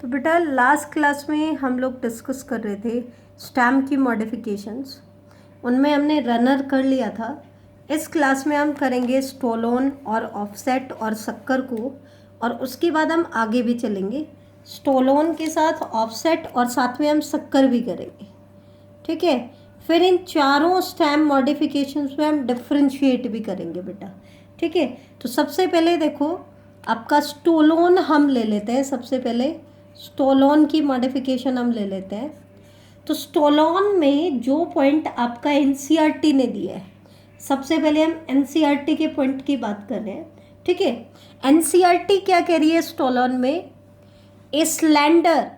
तो बेटा last class में हम लोग डिस्कस कर रहे थे स्टेम की मॉडिफिकेशंस, उनमें हमने रनर कर लिया था। इस क्लास में हम करेंगे स्टोलोन और ऑफसेट और शक्कर को, और उसके बाद हम आगे भी चलेंगे स्टोलोन के साथ ऑफसेट और साथ में हम शक्कर भी करेंगे। ठीक है, फिर इन चारों स्टेम मॉडिफिकेशंस में हम डिफ्रेंशिएट भी करेंगे बेटा। ठीक है, तो सबसे पहले देखो आपका स्टोलोन हम ले लेते हैं। सबसे पहले स्टोलोन की मॉडिफिकेशन हम ले लेते हैं। तो स्टोलोन में जो पॉइंट आपका एनसीईआरटी ने दिया है, सबसे पहले हम एनसीईआरटी के पॉइंट की बात कर रहे हैं। ठीक है, एनसीईआरटी क्या कह रही है स्टोलोन में? A slender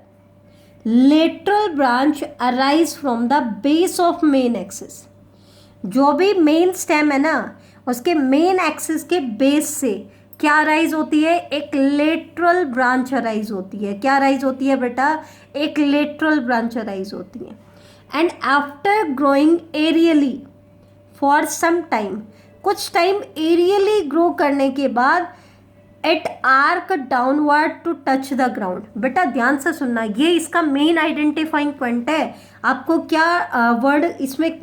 lateral branch arise from the base of main axis. जो भी मेन स्टेम है ना, उसके मेन एक्सिस के बेस से क्या अराइज होती है? एक लेटरल ब्रांच अराइज होती है। क्या अराइज होती है बेटा? एक लेटरल ब्रांच अराइज होती है। And after growing aerially for some time, कुछ टाइम एरियली ग्रो करने के बाद at arch downward to touch the ground. बेटा ध्यान से सुनना, ये इसका मेन आइडेंटिफाइंग पॉइंट है। आपको क्या वर्ड इसमें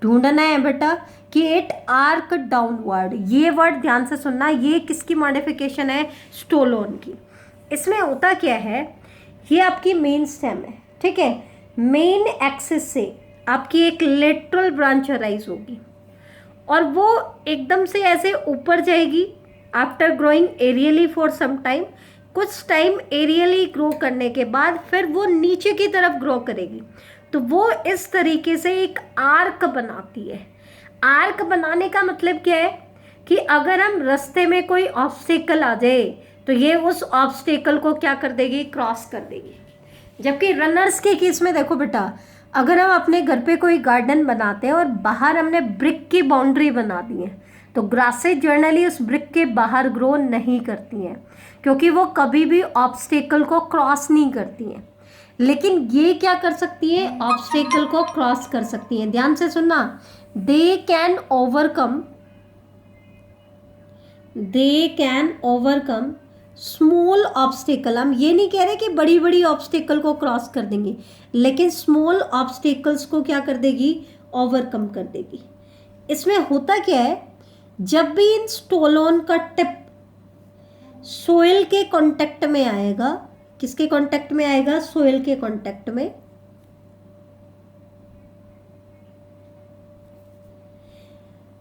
ढूंढना है बेटा कि एट आर्क डाउनवर्ड, ये वर्ड ध्यान से सुनना। ये किसकी मॉडिफिकेशन है? स्टोलोन की। इसमें होता क्या है, ये आपकी मेन स्टेम है। ठीक है, मेन एक्सिस से आपकी एक लेटरल ब्रांच अराइज होगी और वो एकदम से ऐसे ऊपर जाएगी after growing aerially for some time. कुछ टाइम एरियली ग्रो करने के बाद फिर वो नीचे की तरफ ग्रो करेगी। तो वो इस तरीके से एक आर्क बनाती है। आर्क बनाने का मतलब क्या है कि अगर हम रास्ते में कोई ऑब्स्टेकल आ जाए तो ये उस ऑब्स्टेकल को क्या कर देगी? क्रॉस कर देगी। जबकि रनर्स के केस में देखो बेटा, अगर हम अपने घर पे कोई गार्डन बनाते हैं और बाहर हमने ब्रिक की बाउंड्री बना दी है, तो ग्रासेज जनरली उस ब्रिक के बाहर ग्रो नहीं करती हैं, क्योंकि वो कभी भी ऑब्स्टेकल को क्रॉस नहीं करती हैं। लेकिन ये क्या कर सकती है? ऑब्स्टेकल को क्रॉस कर सकती हैं। ध्यान से सुनना, they can overcome small obstacle. हम ये नहीं कह रहे कि बड़ी बड़ी ऑब्स्टेकल को क्रॉस कर देंगे, लेकिन स्मॉल ऑब्स्टेकल्स को क्या कर देगी? ओवरकम कर देगी। इसमें होता क्या है, जब भी इन स्टोलोन का टिप सोइल के कांटेक्ट में आएगा, किसके कांटेक्ट में आएगा? सोइल के कांटेक्ट में,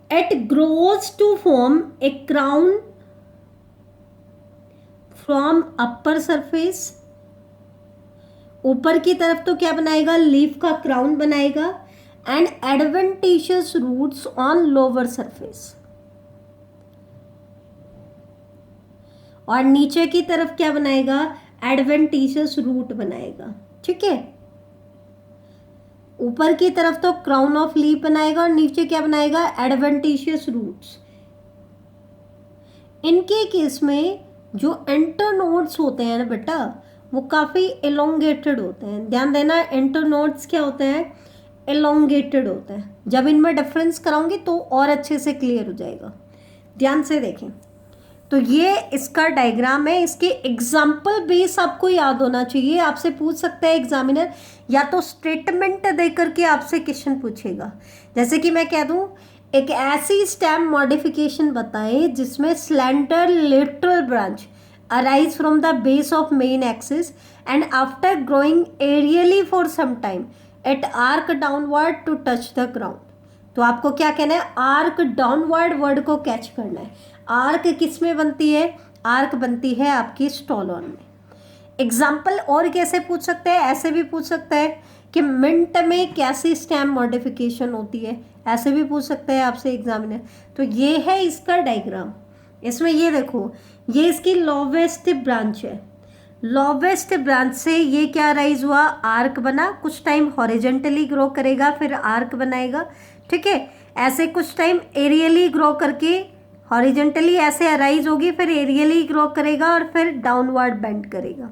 it grows to form a crown from upper surface। ऊपर की तरफ तो क्या बनाएगा? लीफ का क्राउन बनाएगा। And adventitious roots on lower surface, और नीचे की तरफ क्या बनाएगा? एडवेंटिशियस रूट बनाएगा। ठीक है, ऊपर की तरफ तो क्राउन ऑफ लीफ बनाएगा और नीचे क्या बनाएगा? Adventitious roots. इनके केस में जो इंटरनोड्स होते हैं ना बेटा, वो काफ़ी एलोंगेटेड होते हैं। ध्यान देना, इंटरनोड्स क्या होते हैं? एलोंगेटेड होते हैं। जब इनमें डिफरेंस कराऊंगी तो और अच्छे से क्लियर हो जाएगा। ध्यान से देखें, तो ये इसका डायग्राम है। इसके एग्जाम्पल बेस आपको याद होना चाहिए। आपसे पूछ सकता है एग्जामिनर, या तो स्टेटमेंट दे करके आपसे क्वेश्चन पूछेगा। जैसे कि मैं कह दूं, एक ऐसी स्टेम मॉडिफिकेशन बताएं जिसमें slender lateral branch arise from the base of main axis and after growing aerially for some time at arch downward to touch the ground. तो आपको क्या कहना है? आर्क डाउनवर्ड वर्ड को कैच करना है। आर्क किस में बनती है? आर्क बनती है आपकी स्टोलोन में। एग्जाम्पल और कैसे पूछ सकते हैं? ऐसे भी पूछ सकता है कि मिंट में कैसी स्टेम मॉडिफिकेशन होती है, ऐसे भी पूछ सकते हैं आपसे एग्जामिनर। तो ये है इसका डायग्राम। इसमें ये देखो, ये इसकी लोवेस्ट ब्रांच है। लोवेस्ट ब्रांच से ये क्या राइज हुआ? आर्क बना। कुछ टाइम हॉरिजेंटली ग्रो करेगा, फिर आर्क बनाएगा। ठीक है, ऐसे कुछ टाइम एरियली ग्रो करके हॉरिजेंटली ऐसे अराइज होगी, फिर एरियली ग्रो करेगा और फिर डाउनवर्ड बेंड करेगा।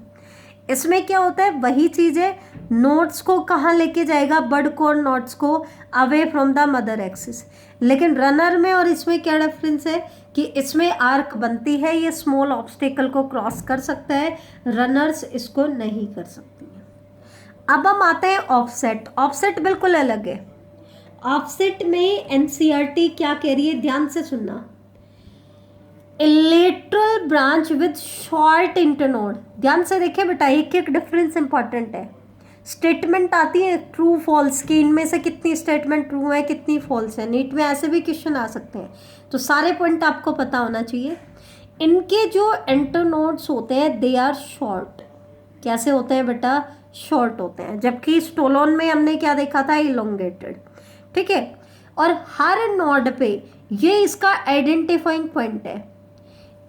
इसमें क्या होता है? वही चीज़ है, नोट्स को कहाँ लेके जाएगा? बड कोर नोट्स को away from the mother axis. लेकिन रनर में और इसमें क्या डिफरेंस है कि इसमें आर्क बनती है, ये स्मॉल ऑब्स्टेकल को क्रॉस कर सकता है, रनर्स इसको नहीं कर सकती हैं। अब हम आते हैं ऑफसेट। ऑफसेट बिल्कुल अलग है। ऑफसेट में एनसीईआरटी क्या कह रही है, ध्यान से सुनना। A lateral branch with short internode. ध्यान से देखिए बेटा, एक एक डिफरेंस इंपॉर्टेंट है। स्टेटमेंट आती है ट्रू फॉल्स की, इनमें से कितनी स्टेटमेंट ट्रू है कितनी फॉल्स है। नीट में ऐसे भी क्वेश्चन आ सकते हैं, तो सारे पॉइंट आपको पता होना चाहिए। इनके जो इंटरनोड्स होते हैं दे आर शॉर्ट। कैसे होते हैं बेटा, शॉर्ट होते हैं, जबकि स्टोलोन में हमने क्या देखा था, इलोंगेटेड। ठीक है, और हर नोड पे ये इसका आइडेंटिफाइंग पॉइंट है।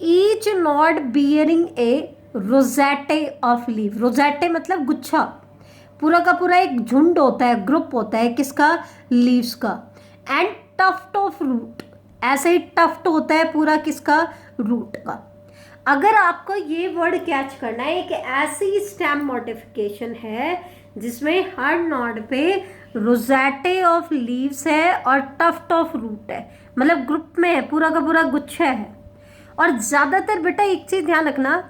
Each node bearing a rosette of leaf. Rosette मतलब गुच्छा, पूरा का पूरा एक झुंड होता है, ग्रुप होता है किसका, लीव्स का। एंड टफ्ट ऑफ रूट, ऐसे ही टफ्ट होता है पूरा किसका, रूट का। अगर आपको ये वर्ड कैच करना है, एक ऐसी स्टेम मॉडिफिकेशन है जिसमें हर नोड पे रोजेटे ऑफ लीव्स है और टफ्ट ऑफ रूट है, मतलब ग्रुप में है, पूरा का पूरा गुच्छा है। और ज़्यादातर बेटा एक चीज़ ध्यान रखना,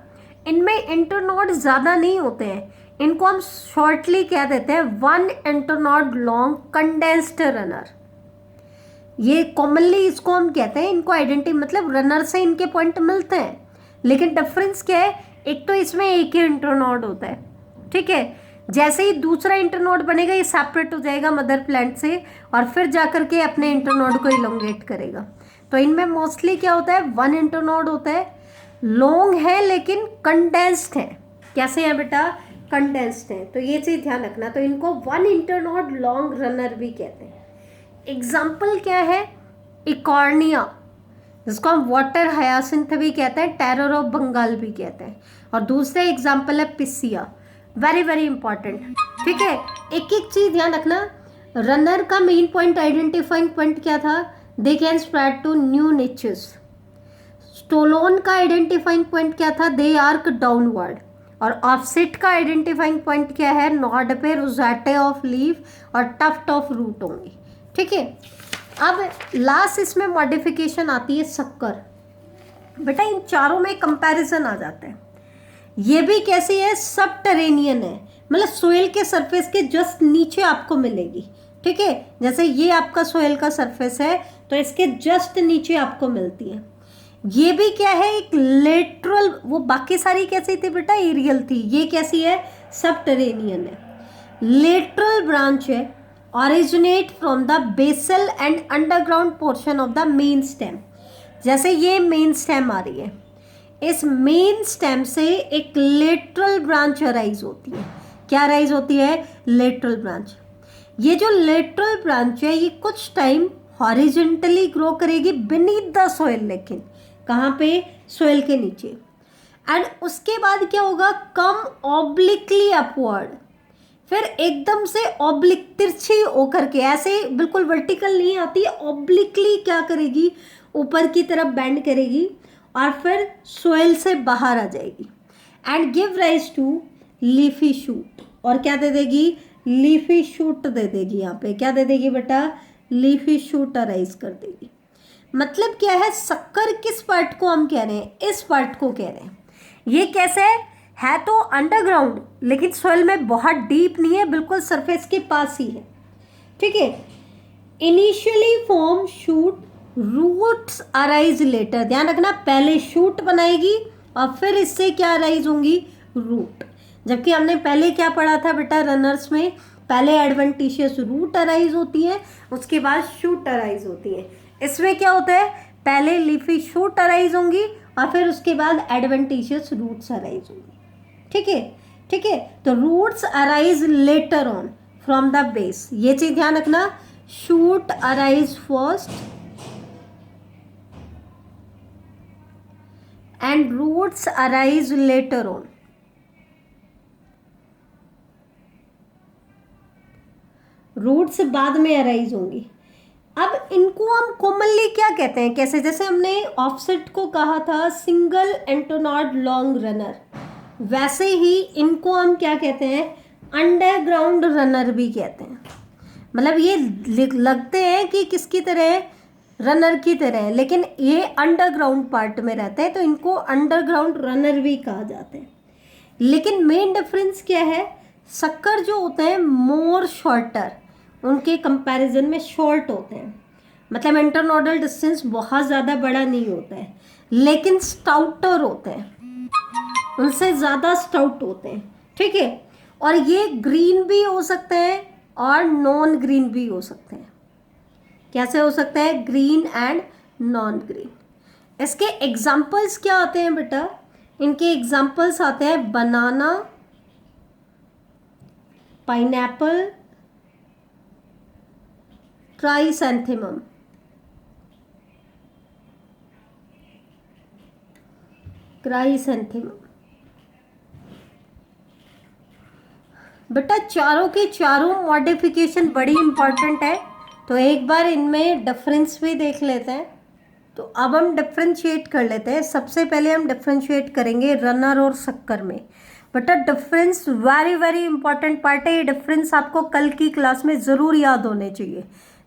इनमें इंटरनोड ज़्यादा नहीं होते हैं, इनको हम शॉर्टली कह देते हैं one internode long condensed runner. ये कॉमनली इसको हम कहते हैं, इनको आइडेंटिटी मतलब रनर से इनके पॉइंट मिलते हैं, लेकिन डिफरेंस क्या है, एक तो इसमें एक ही इंटरनोड होता है। ठीक है, जैसे ही दूसरा इंटरनोड बनेगा ये सेपरेट हो जाएगा मदर प्लांट से और फिर जाकर के अपने इंटरनोड को इलोंगेट करेगा। तो इनमें मोस्टली क्या होता है, वन इंटरनोड होता है, लॉन्ग है लेकिन कंडेंस्ड है। कैसे है बेटा, कंडेंस्ड है। तो ये चीज़ ध्यान रखना, तो इनको वन इंटरनोड लॉन्ग रनर भी कहते हैं। एग्जाम्पल क्या है, इकॉर्निया, जिसको हम वाटर हयासिंथ भी कहते हैं, टेरर ऑफ बंगाल भी कहते हैं। और दूसरा एग्जाम्पल है पिसिया, वेरी वेरी इंपॉर्टेंट। ठीक है, एक एक चीज़ ध्यान रखना। रनर का मेन पॉइंट, आइडेंटिफाइंग पॉइंट क्या था, they can spread to new niches. Stolon का आइडेंटिफाइंग पॉइंट क्या था, दे आर्क डाउनवर्ड। और ऑफसेट का आइडेंटिफाइंग पॉइंट क्या है, नोड पे रोजेटे ऑफ लीफ और टफ्ट ऑफ रूट होंगे। ठीक है, अब लास्ट इसमें मॉडिफिकेशन आती है शक्कर। बेटा इन चारों में कंपैरिजन आ जाता है। ये भी कैसी है, सब टेरेनियन है, मतलब सोइल के सरफेस के जस्ट नीचे आपको मिलेगी। ठीक है, जैसे ये आपका सोइल का सरफेस है तो इसके जस्ट नीचे आपको मिलती है। ये भी क्या है, एक लेटरल, वो बाकी सारी कैसी थी बेटा, एरियल थी, ये कैसी है, सब टेरेनियन है। लेटरल ब्रांच है, originate from the basal and underground portion of the main stem. जैसे ये मेन स्टेम आ रही है, इस मेन स्टेम से एक लेटरल ब्रांच अराइज होती है। क्या अराइज होती है, लेटरल ब्रांच। ये जो लेटरल ब्रांच है ये कुछ टाइम हॉरिजेंटली ग्रो करेगी बीनीथ द सोइल, लेकिन कहाँ पे, सोइल के नीचे। एंड उसके बाद क्या होगा, कम ऑब्लिकली अपवर्ड, फिर एकदम से ऑब्लिक तिरछी होकर के, ऐसे बिल्कुल वर्टिकल नहीं आती, ऑब्लिकली क्या करेगी, ऊपर की तरफ बेंड करेगी और फिर सोइल से बाहर आ जाएगी। And give rise to leafy shoot, और क्या दे देगी, लीफी शूट दे देगी। यहाँ पे क्या दे देगी बेटा, लीफी शूट अराइज कर देगी। मतलब क्या है, शक्कर किस पार्ट को हम कह रहे हैं, इस पार्ट को कह रहे हैं। ये कैसे है तो अंडरग्राउंड, लेकिन सोइल में बहुत डीप नहीं है, बिल्कुल सरफेस के पास ही है। ठीक है, initially form shoot, roots arise later. ध्यान रखना, पहले शूट बनाएगी और फिर इससे क्या अराइज होंगी, रूट। जबकि हमने पहले क्या पढ़ा था बेटा, रनर्स में पहले एडवेंटिशियस रूट अराइज होती है, उसके बाद शूट अराइज होती है। इसमें क्या होता है, पहले लीफी शूट अराइज होंगी और फिर उसके बाद एडवेंटिशियस रूट्स अराइज होंगी। ठीक है, ठीक है, तो roots arise later on from the base, ये चीज ध्यान रखना। Shoot arise first and roots arise later on. Roots बाद में अराइज होंगी। अब इनको हम कॉमनली क्या कहते हैं, कैसे, जैसे हमने ऑफसेट को कहा था सिंगल एंटोनॉड लॉन्ग रनर, वैसे ही इनको हम क्या कहते हैं, अंडरग्राउंड रनर भी कहते हैं। मतलब ये लगते हैं कि किसकी तरह, रनर की तरह है, लेकिन ये अंडरग्राउंड पार्ट में रहते हैं तो इनको अंडरग्राउंड रनर भी कहा जाता है। लेकिन मेन डिफरेंस क्या है, सक्कर जो होते हैं मोर शॉर्टर, उनके कंपैरिजन में शॉर्ट होते हैं, मतलब इंटरनोडल डिस्टेंस बहुत ज़्यादा बड़ा नहीं होता है, लेकिन स्टाउटर होते हैं, उनसे ज़्यादा स्टाउट होते हैं, ठीक है। और ये ग्रीन भी हो सकते हैं और नॉन ग्रीन भी हो सकते हैं। कैसे हो सकते हैं, ग्रीन एंड नॉन ग्रीन। इसके एग्जाम्पल्स क्या आते हैं बेटा, इनके एग्जाम्पल्स आते हैं बनाना, पाइनएप्पल, क्राइसैंथेमम। क्राइसैंथेमम बेटा चारों के चारों मॉडिफिकेशन बड़ी इंपॉर्टेंट है, तो एक बार इनमें डिफरेंस भी देख लेते हैं। तो अब हम डिफ्रेंशिएट कर लेते हैं। सबसे पहले हम डिफ्रेंशिएट करेंगे रनर और शक्कर में। बेटा difference very very important part है, ये डिफरेंस आपको कल की क्लास में ज़रूर याद होने चाहिए,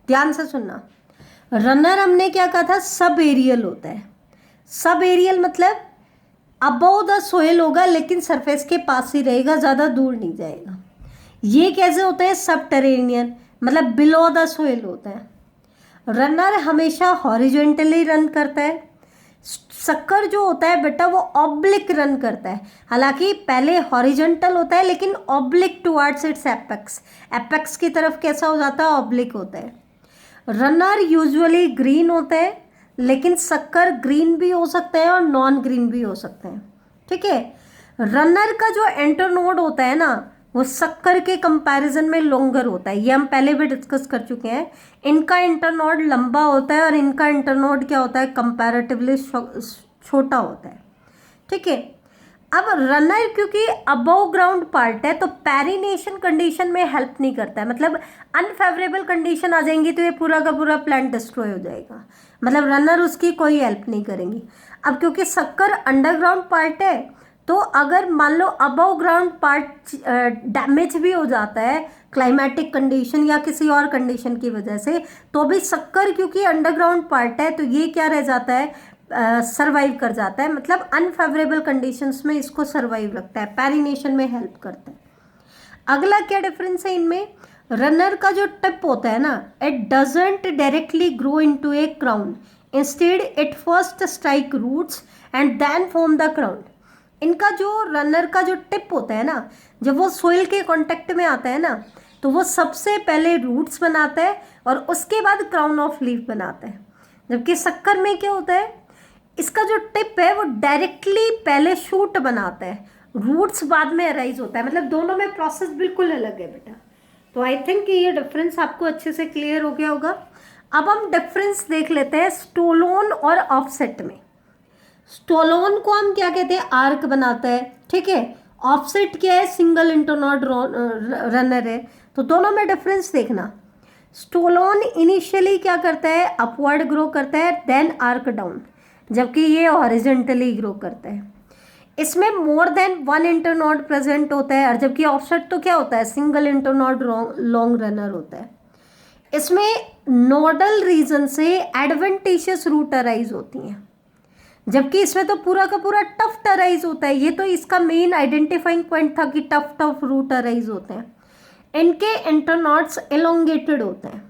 ध्यान से सुनना। रनर हमने क्या कहा था, सब एरियल होता है। सब एरियल मतलब अबव द सोइल होगा, लेकिन सरफेस के पास ही रहेगा, ज़्यादा दूर नहीं जाएगा। ये कैसे होते हैं, सब टेरेनियन, मतलब बिलो द सोइल होता है। रनर हमेशा हॉरिजॉन्टली रन करता है। शक्कर जो होता है बेटा वो ऑब्लिक रन करता है, हालांकि पहले हॉरिजॉन्टल होता है लेकिन oblique towards it's apex, apex की तरफ कैसा हो जाता है, ऑब्लिक होता है। रनर यूजुअली ग्रीन होता है, लेकिन शक्कर ग्रीन भी हो सकते हैं और नॉन ग्रीन भी हो सकते हैं, ठीक है। रनर का जो इंटरनोड होता है ना, वो शक्कर के कंपैरिजन में लॉन्गर होता है, ये हम पहले भी डिस्कस कर चुके हैं। इनका इंटरनोड लंबा होता है और इनका इंटरनोड क्या होता है, कंपैरेटिवली छोटा होता है, ठीक है। अब रनर क्योंकि अबव ग्राउंड पार्ट है तो पैरिनेशन कंडीशन में हेल्प नहीं करता है, मतलब अनफेवरेबल कंडीशन आ जाएंगी तो ये पूरा का पूरा प्लांट डिस्ट्रॉय हो जाएगा, मतलब रनर उसकी कोई हेल्प नहीं करेंगी। अब क्योंकि शक्कर अंडरग्राउंड पार्ट है तो अगर मान लो अबव ग्राउंड पार्ट डैमेज भी हो जाता है क्लाइमेटिक कंडीशन या किसी और कंडीशन की वजह से, तो भी शक्कर क्योंकि अंडरग्राउंड पार्ट है तो ये क्या रह जाता है, सरवाइव कर जाता है, मतलब अनफेवरेबल कंडीशंस में इसको सरवाइव रखता है, पैरिनेशन में हेल्प करता है। अगला क्या डिफरेंस है इनमें, रनर का जो टिप होता है ना, it doesn't directly grow into a crown, instead it first strike roots and then form the crown. इनका जो रनर का जो टिप होता है ना, जब वो सोइल के कांटेक्ट में आता है ना, तो वो सबसे पहले रूट्स बनाता है और उसके बाद क्राउन ऑफ लीफ बनाता है। जबकि शक्कर में क्या होता है, इसका जो टिप है वो डायरेक्टली पहले शूट बनाता है, रूट्स बाद में अराइज होता है, मतलब दोनों में प्रोसेस बिल्कुल अलग है बेटा। तो आई थिंक ये डिफरेंस आपको अच्छे से क्लियर हो गया होगा। अब हम डिफरेंस देख लेते हैं स्टोलोन और ऑफसेट में। स्टोलोन को हम क्या कहते हैं, आर्क बनाता है, ठीक है। ऑफसेट क्या है, सिंगल इंटरनोड रनर है, तो दोनों में डिफरेंस देखना। स्टोलोन इनिशियली क्या करता है, अपवर्ड ग्रो करता है, देन आर्क डाउन, जबकि ये हॉरिजॉन्टली ग्रो करता है। इसमें more than one internode present होता है, और जबकि ऑफसेट तो क्या होता है, सिंगल इंटरनोड लॉन्ग रनर होता है। इसमें नोडल रीजन से एडवेंटिशियस रूट अराइज होती हैं, जबकि इसमें तो पूरा का पूरा टफ्ट अराइज होता है। ये तो इसका मेन आइडेंटिफाइंग पॉइंट था कि टफ रूट अराइज होते हैं। इनके इंटरनोड्स एलोंगेटेड होते हैं,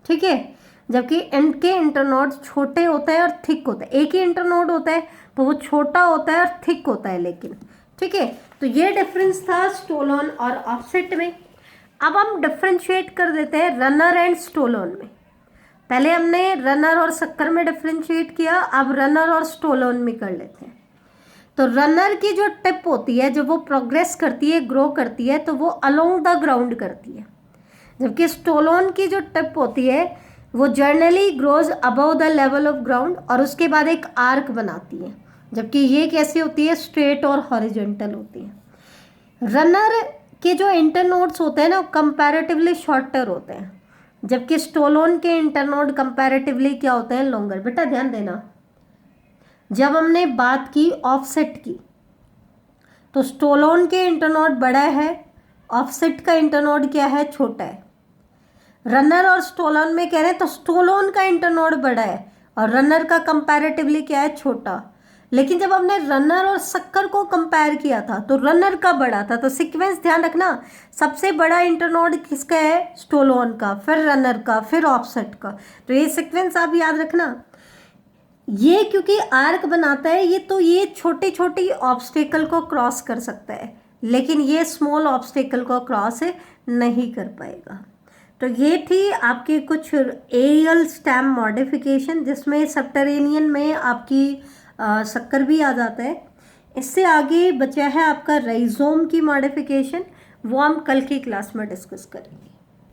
ठीक है, जबकि इनके इंटरनोड्स छोटे होते हैं और थिक होते हैं। एक ही इंटरनोड होता है तो वो छोटा होता है और थिक होता है, लेकिन ठीक है। तो ये डिफरेंस था स्टोलोन और ऑफसेट में। अब हम डिफ्रेंशिएट कर देते हैं रनर एंड स्टोलोन में। पहले हमने रनर और शक्कर में डिफ्रेंशिएट किया, अब रनर और स्टोलोन में कर लेते हैं। तो रनर की जो टिप होती है, जब वो प्रोग्रेस करती है, ग्रो करती है, तो वो अलोंग द ग्राउंड करती है, जबकि स्टोलोन की जो टिप होती है वो generally grows above the level of ground और उसके बाद एक आर्क बनाती है, जबकि ये कैसी होती है, स्ट्रेट और हॉरिजॉन्टल होती है। रनर के जो इंटरनोड्स होते हैं ना, कंपैरेटिवली शॉर्टर होते हैं, जबकि स्टोलोन के इंटरनोड कंपैरेटिवली क्या होते हैं, लॉन्गर। बेटा ध्यान देना, जब हमने बात की ऑफसेट की, तो स्टोलोन के इंटरनोड बड़ा है, ऑफसेट का इंटरनोड क्या है, छोटा है। रनर और स्टोलोन में कह रहे हैं तो स्टोलोन का इंटरनोड बड़ा है और रनर का कंपैरेटिवली क्या है, छोटा। लेकिन जब हमने रनर और शक्कर को कंपेयर किया था तो रनर का बड़ा था। तो सीक्वेंस ध्यान रखना, सबसे बड़ा इंटरनोड किसका है, स्टोलोन का, फिर रनर का, फिर ऑफसेट का। तो ये सीक्वेंस आप याद रखना। ये क्योंकि आर्क बनाता है ये छोटी छोटी ऑब्स्टेकल को क्रॉस कर सकता है, लेकिन ये स्मॉल ऑब्स्टेकल को क्रॉस नहीं कर पाएगा। तो ये थी आपकी कुछ एरियल स्टैम्प मॉडिफिकेशन, जिसमें सबटरेनियन में आपकी शक्कर भी आ जाता है। इससे आगे बचा है आपका राइजोम की मॉडिफिकेशन, वो हम कल की क्लास में डिस्कस करेंगे।